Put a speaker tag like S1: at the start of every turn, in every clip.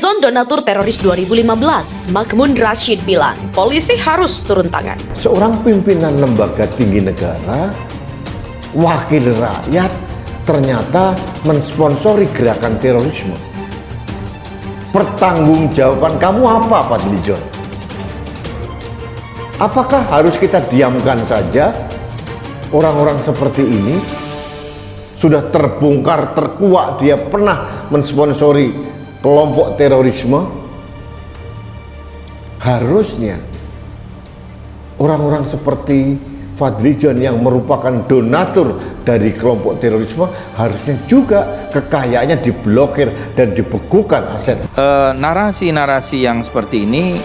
S1: Fadlizon donatur teroris 2015, Makmun Rashid bilang polisi harus turun tangan.
S2: Seorang pimpinan lembaga tinggi negara, wakil rakyat, ternyata mensponsori gerakan terorisme. Pertanggungjawaban kamu apa, Fadlizon? Apakah harus kita diamkan saja? Orang-orang seperti ini sudah terbongkar, terkuak dia pernah mensponsori kelompok terorisme. Harusnya orang-orang seperti Fadlizon yang merupakan donatur dari kelompok terorisme harusnya juga kekayaannya diblokir dan dibekukan aset.
S3: Narasi-narasi yang seperti ini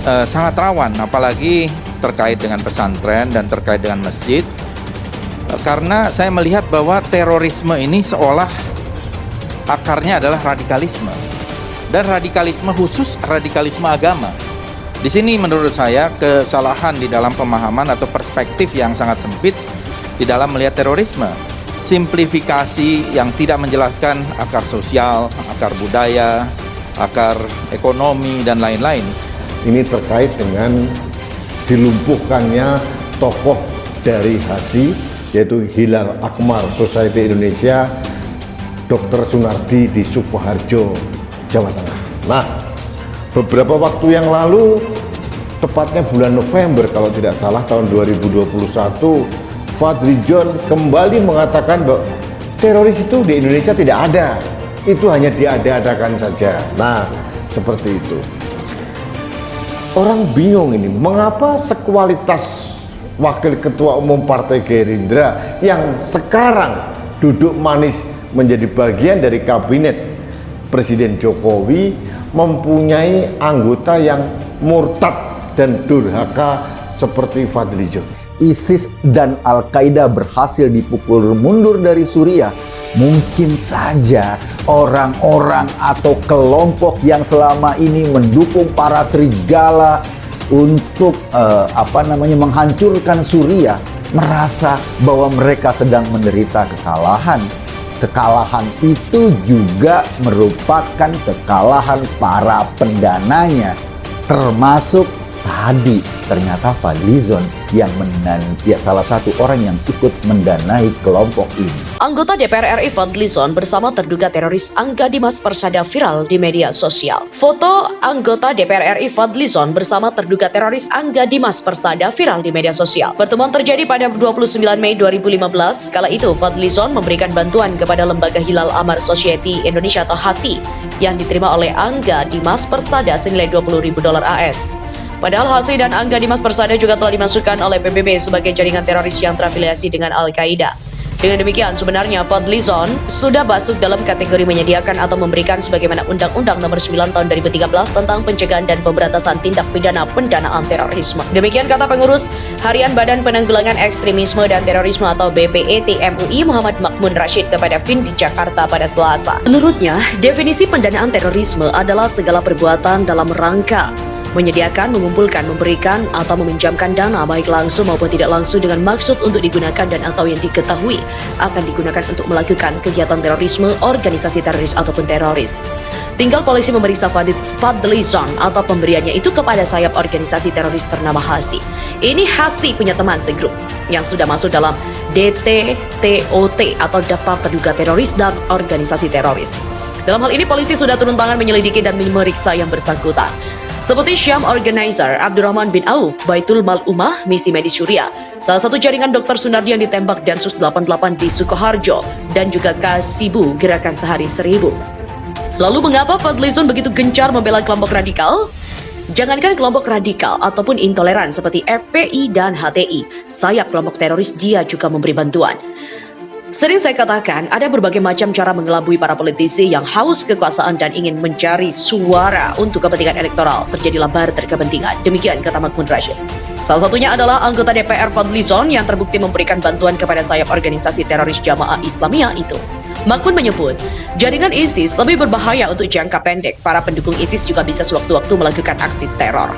S3: sangat rawan, apalagi terkait dengan pesantren dan terkait dengan masjid. Karena saya melihat bahwa terorisme ini seolah akarnya adalah radikalisme, dan radikalisme khusus radikalisme agama. Di sini menurut saya kesalahan di dalam pemahaman atau perspektif yang sangat sempit di dalam melihat terorisme. Simplifikasi yang tidak menjelaskan akar sosial, akar budaya, akar ekonomi, dan lain-lain.
S2: Ini terkait dengan dilumpuhkannya tokoh dari HASI, yaitu Hilal Akmar Society Indonesia, Dr. Sunardi di Sukoharjo, Jawa Tengah. Nah, beberapa waktu yang lalu, tepatnya bulan November kalau tidak salah tahun 2021, Fadlizon kembali mengatakan bahwa teroris itu di Indonesia tidak ada, itu hanya diada-adakan saja. Nah, seperti itu. Orang bingung ini, mengapa sekualitas Wakil Ketua Umum Partai Gerindra yang sekarang duduk manis menjadi bagian dari kabinet Presiden Jokowi mempunyai anggota yang murtad dan durhaka seperti Fadlizon.
S4: ISIS dan Al-Qaeda berhasil dipukul mundur dari Suriah. Mungkin saja orang-orang atau kelompok yang selama ini mendukung para serigala untuk menghancurkan Suriah merasa bahwa mereka sedang menderita kekalahan. Kekalahan itu juga merupakan kekalahan para pendananya, termasuk tadi ternyata Fadlizon yang salah satu orang yang ikut mendanai kelompok ini.
S1: Anggota DPR RI Fadlizon bersama terduga teroris Angga Dimas Persada viral di media sosial. Foto anggota DPR RI Fadlizon bersama terduga teroris Angga Dimas Persada viral di media sosial. Pertemuan terjadi pada 29 Mei 2015. Kala itu Fadlizon memberikan bantuan kepada lembaga Hilal Akmar Society Indonesia atau HASI yang diterima oleh Angga Dimas Persada senilai $20.000 AS. Padahal HASI dan Angga Dimas Persada juga telah dimasukkan oleh PBB sebagai jaringan teroris yang terafiliasi dengan Al-Qaeda. Dengan demikian, sebenarnya Fadlizon sudah masuk dalam kategori menyediakan atau memberikan sebagaimana Undang-Undang Nomor 9 Tahun 2013 tentang pencegahan dan pemberantasan tindak pidana pendanaan terorisme. Demikian kata pengurus Harian Badan Penanggulangan Ekstremisme dan Terorisme atau BPET MUI Muhammad Makmun Rashid kepada FIN di Jakarta pada Selasa. Menurutnya, definisi pendanaan terorisme adalah segala perbuatan dalam rangka menyediakan, mengumpulkan, memberikan, atau meminjamkan dana baik langsung maupun tidak langsung dengan maksud untuk digunakan dan atau yang diketahui akan digunakan untuk melakukan kegiatan terorisme, organisasi teroris ataupun teroris. Tinggal polisi memeriksa Fadlizon atau pemberiannya itu kepada sayap organisasi teroris ternama HASI. Ini HASI punya teman segrup yang sudah masuk dalam DTTOT atau daftar terduga teroris dan organisasi teroris. Dalam hal ini polisi sudah turun tangan menyelidiki dan memeriksa yang bersangkutan. Seperti Syam Organizer Abdurrahman bin Auf, Baitul Mal Ummah, Misi Medis Syuriah, salah satu jaringan Dr. Sunardi yang ditembak Densus 88 di Sukoharjo, dan juga Kasibu Gerakan Sehari 1000. Lalu mengapa Fadlizon begitu gencar membela kelompok radikal? Jangankan kelompok radikal ataupun intoleran seperti FPI dan HTI, sayap kelompok teroris dia juga memberi bantuan. Sering saya katakan, ada berbagai macam cara mengelabui para politisi yang haus kekuasaan dan ingin mencari suara untuk kepentingan elektoral. Terjadilah barter kepentingan. Demikian kata Makmun Rashid. Salah satunya adalah anggota DPR Fadlizon yang terbukti memberikan bantuan kepada sayap organisasi teroris Jamaah Islamiyah itu. Makmun menyebut, jaringan ISIS lebih berbahaya untuk jangka pendek. Para pendukung ISIS juga bisa sewaktu-waktu melakukan aksi teror.